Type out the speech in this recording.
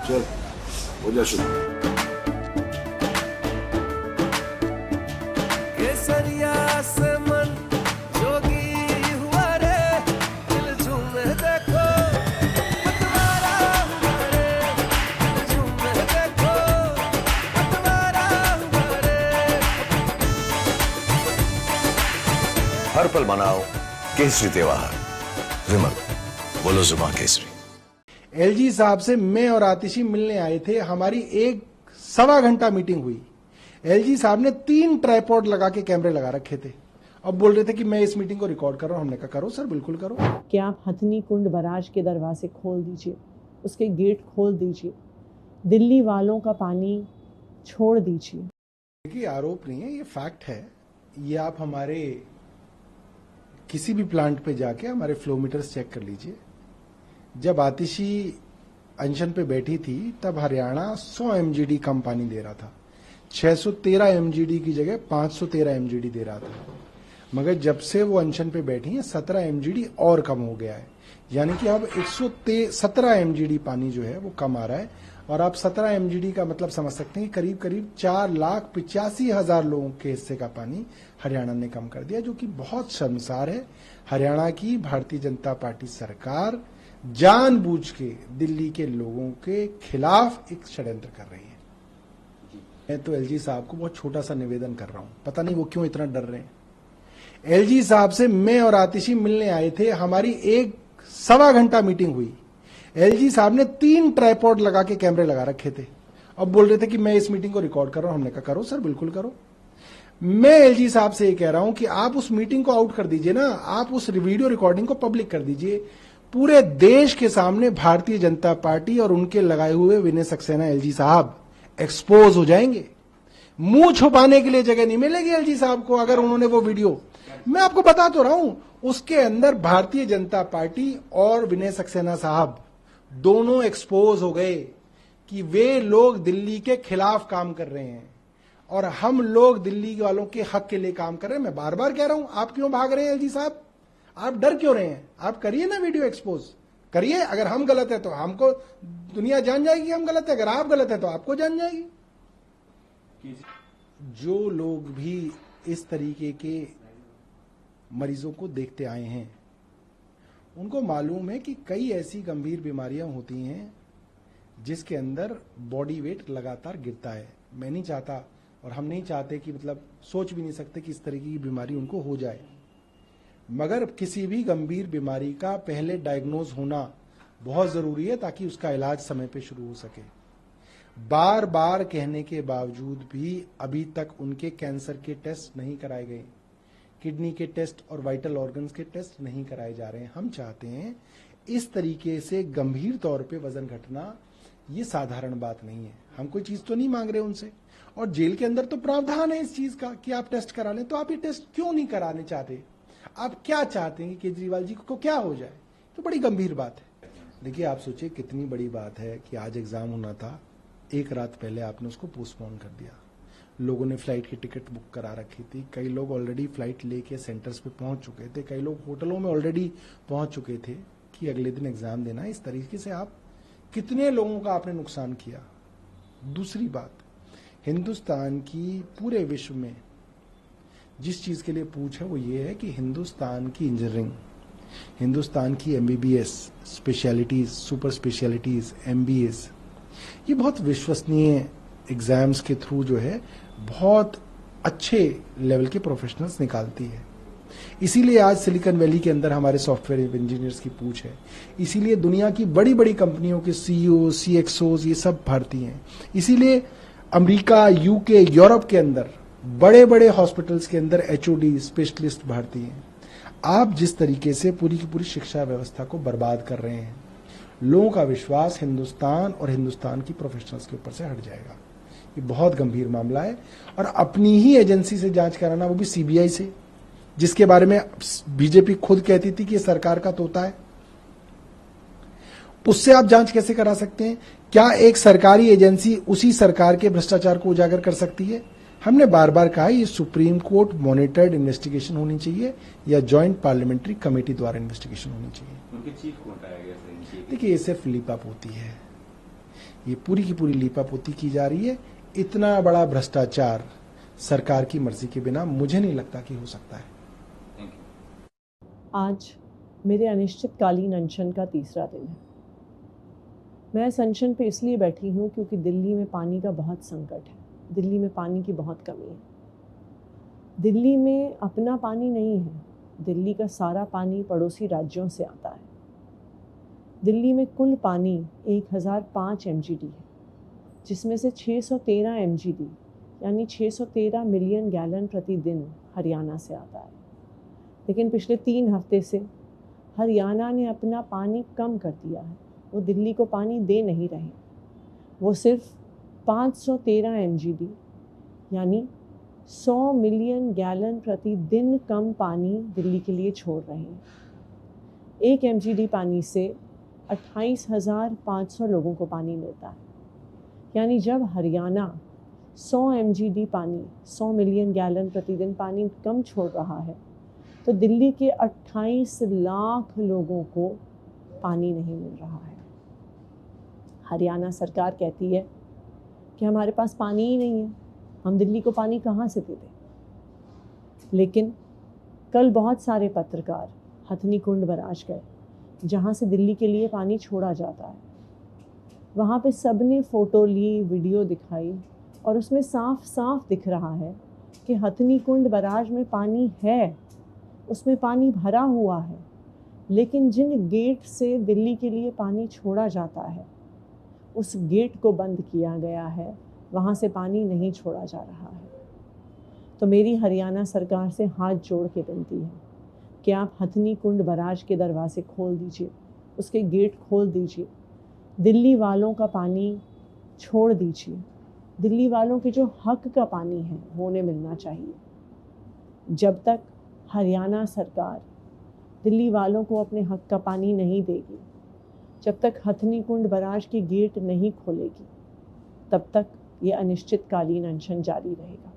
चल हो जा शुरू। केसरिया से मन जोगी हुआ रे, दिल झूमे देखो पतवारा हुआ रे, दिल झूमे देखो पतवारा हुआ रे। हर पल मनाओ केसरी त्योहार। विमल, बोलो जुबान केसरी। एलजी साहब से मैं और आतिशी मिलने आए थे। हमारी 1-1.25 घंटा मीटिंग हुई। एलजी साहब ने 3 ट्राइपॉड लगा के कैमरे लगा रखे थे। अब बोल रहे थे कि मैं इस मीटिंग को रिकॉर्ड कर रहा हूं। हमने कहा करो सर, बिल्कुल करो। कि आप हथनी कुंड बराज के दरवाजे खोल दीजिए, उसके गेट खोल दीजिए, दिल्ली वालों का पानी छोड़ दीजिए। देखिए, आरोप नहीं है, ये फैक्ट है। ये आप हमारे किसी भी प्लांट पे जाके हमारे फ्लो मीटर्स चेक कर लीजिए। जब आतिशी अनशन पे बैठी थी तब हरियाणा 100 MGD कम पानी दे रहा था। 613 MGD की जगह 513 MGD दे रहा था। मगर जब से वो अनशन पे बैठी है 17 MGD और कम हो गया है। यानी कि अब 117 MGD पानी जो है वो कम आ रहा है। और आप 17 MGD का मतलब समझ सकते हैं कि करीब करीब 4,85,000 लोगों के हिस्से का पानी हरियाणा ने कम कर दिया, जो कि बहुत शर्मसार है। हरियाणा की भारतीय जनता पार्टी सरकार जानबूझ के दिल्ली के लोगों के खिलाफ एक षड्यंत्र कर रही है। मैं तो एलजी साहब को बहुत छोटा सा निवेदन कर रहा हूं, पता नहीं वो क्यों इतना डर रहे हैं। एलजी साहब से मैं और आतिशी मिलने आए थे। हमारी 1-1.25 घंटा मीटिंग हुई। एलजी साहब ने 3 ट्राइपॉड लगा के कैमरे लगा रखे थे। अब बोल रहे थे कि मैं इस मीटिंग को रिकॉर्ड कर रहा हूं। हमने कहा करो सर, बिल्कुल करो। मैं एलजी साहब से ये कह रहा हूं कि आप उस मीटिंग को आउट कर दीजिए ना, आप उस वीडियो रिकॉर्डिंग को पब्लिक कर दीजिए। पूरे देश के सामने भारतीय जनता पार्टी और उनके लगाए हुए विनय सक्सेना एलजी साहब एक्सपोज हो जाएंगे। मुंह छुपाने के लिए जगह नहीं मिलेगी एलजी साहब को। अगर उन्होंने वो वीडियो, मैं आपको बता तो रहा हूं, उसके अंदर भारतीय जनता पार्टी और विनय सक्सेना साहब दोनों एक्सपोज हो गए कि वे लोग दिल्ली के खिलाफ काम कर रहे हैं और हम लोग दिल्ली वालों के हक के लिए काम कर रहे हैं। मैं बार बार कह रहा हूं, आप क्यों भाग रहे हैं एलजी साहब? आप डर क्यों रहे हैं? आप करिए ना, वीडियो एक्सपोज करिए। अगर हम गलत है तो हमको दुनिया जान जाएगी हम गलत है, अगर आप गलत है तो आपको जान जाएगी। जो लोग भी इस तरीके के मरीजों को देखते आए हैं उनको मालूम है कि कई ऐसी गंभीर बीमारियां होती हैं जिसके अंदर बॉडी वेट लगातार गिरता है। मैं नहीं चाहता और हम नहीं चाहते कि मतलब सोच भी नहीं सकते कि इस तरीके की बीमारी उनको हो जाए। मगर किसी भी गंभीर बीमारी का पहले डायग्नोज होना बहुत जरूरी है ताकि उसका इलाज समय पे शुरू हो सके। बार बार कहने के बावजूद भी अभी तक उनके कैंसर के टेस्ट नहीं कराए गए, किडनी के टेस्ट और वाइटल ऑर्गन्स के टेस्ट नहीं कराए जा रहे हैं। हम चाहते हैं इस तरीके से गंभीर तौर पे वजन घटना ये साधारण बात नहीं है। हम कोई चीज तो नहीं मांग रहे उनसे, और जेल के अंदर तो प्रावधान है इस चीज का कि आप टेस्ट करा लें। तो आप ये टेस्ट क्यों नहीं कराने चाहते? आप क्या चाहते हैं कि केजरीवाल जी को क्या हो जाए? तो बड़ी गंभीर बात है। देखिए, आप सोचिए कितनी बड़ी बात है कि आज एग्जाम होना था, एक रात पहले आपने उसको पोस्टपोन कर दिया। लोगों ने फ्लाइट की टिकट बुक करा रखी थी। कई लोग ऑलरेडी फ्लाइट लेके सेंटर्स पे पहुंच चुके थे। कई लोग होटलों में ऑलरेडी पहुंच चुके थे कि अगले दिन एग्जाम देना है। इस तरीके से आप कितने लोगों का आपने नुकसान किया। दूसरी बात, हिंदुस्तान की पूरे विश्व में जिस चीज के लिए पूछ है वो ये है कि हिंदुस्तान की इंजीनियरिंग, हिंदुस्तान की MBBS specialities, super specialities, MBAs, ये बहुत विश्वसनीय एग्जाम्स के थ्रू जो है बहुत अच्छे लेवल के प्रोफेशनल्स निकालती है। इसीलिए आज सिलिकॉन वैली के अंदर हमारे सॉफ्टवेयर इंजीनियर्स की पूछ है। इसीलिए दुनिया की बड़ी बड़ी कंपनियों के CEO, CXOs ये सब भारतीय हैं। इसीलिए अमेरिका, UK, यूरोप के अंदर बड़े बड़े हॉस्पिटल्स के अंदर HOD स्पेशलिस्ट भारतीय हैं। आप जिस तरीके से पूरी की पूरी शिक्षा व्यवस्था को बर्बाद कर रहे हैं, लोगों का विश्वास हिंदुस्तान और हिंदुस्तान की प्रोफेशनल्स के ऊपर से हट जाएगा। ये बहुत गंभीर मामला है। और अपनी ही एजेंसी से जांच कराना, वो भी CBI से, जिसके बारे में बीजेपी खुद कहती थी कि ये सरकार का तोता है, उससे आप जांच कैसे करा सकते हैं? क्या एक सरकारी एजेंसी उसी सरकार के भ्रष्टाचार को उजागर कर सकती है? हमने बार बार कहा ये सुप्रीम कोर्ट मॉनिटर्ड इन्वेस्टिगेशन होनी चाहिए या जॉइंट पार्लियामेंट्री कमेटी द्वारा इन्वेस्टिगेशन होनी चाहिए। उनके चीफ को हटाया गया सर इनकी। देखिए ये सिर्फ लीपापोती है, ये पूरी की पूरी लीपापोती की जा रही है। इतना बड़ा भ्रष्टाचार सरकार की मर्जी के बिना मुझे नहीं लगता कि हो सकता है। Thank you. आज मेरे अनिश्चितकालीन अनशन का तीसरा दिन है। मैं इस अनशन पे इसलिए बैठी हूँ क्योंकि दिल्ली में पानी का बहुत संकट है, दिल्ली में पानी की बहुत कमी है। दिल्ली में अपना पानी नहीं है, दिल्ली का सारा पानी पड़ोसी राज्यों से आता है। दिल्ली में कुल पानी 1005 MGD है, जिसमें से 613 MGD यानी 613 मिलियन गैलन प्रतिदिन हरियाणा से आता है। लेकिन पिछले 3 हफ्ते से हरियाणा ने अपना पानी कम कर दिया है, वो दिल्ली को पानी दे नहीं रहे। वो सिर्फ 513 MGD यानी 100 मिलियन गैलन प्रतिदिन कम पानी दिल्ली के लिए छोड़ रहे हैं। 1 MGD पानी से 28,500 लोगों को पानी मिलता है। यानी जब हरियाणा 100 MGD पानी 100 मिलियन गैलन प्रतिदिन पानी कम छोड़ रहा है, तो दिल्ली के 28 लाख लोगों को पानी नहीं मिल रहा है। हरियाणा सरकार कहती है कि हमारे पास पानी ही नहीं है, हम दिल्ली को पानी कहाँ से दे दें। लेकिन कल बहुत सारे पत्रकार हथनी कुंड बराज गए, जहाँ से दिल्ली के लिए पानी छोड़ा जाता है। वहाँ पे सबने फ़ोटो ली, वीडियो दिखाई, और उसमें साफ साफ दिख रहा है कि हथनी कुंड बराज में पानी है, उसमें पानी भरा हुआ है। लेकिन जिन गेट से दिल्ली के लिए पानी छोड़ा जाता है, उस गेट को बंद किया गया है, वहाँ से पानी नहीं छोड़ा जा रहा है। तो मेरी हरियाणा सरकार से हाथ जोड़ के विनती है कि आप हथनी कुंड बराज के दरवाजे खोल दीजिए, उसके गेट खोल दीजिए, दिल्ली वालों का पानी छोड़ दीजिए। दिल्ली वालों के जो हक का पानी है वो उन्हें मिलना चाहिए। जब तक हरियाणा सरकार दिल्ली वालों को अपने हक का पानी नहीं देगी, जब तक हथनी कुंड बराज के गेट नहीं खोलेगी, तब तक ये अनिश्चितकालीन अनशन जारी रहेगा।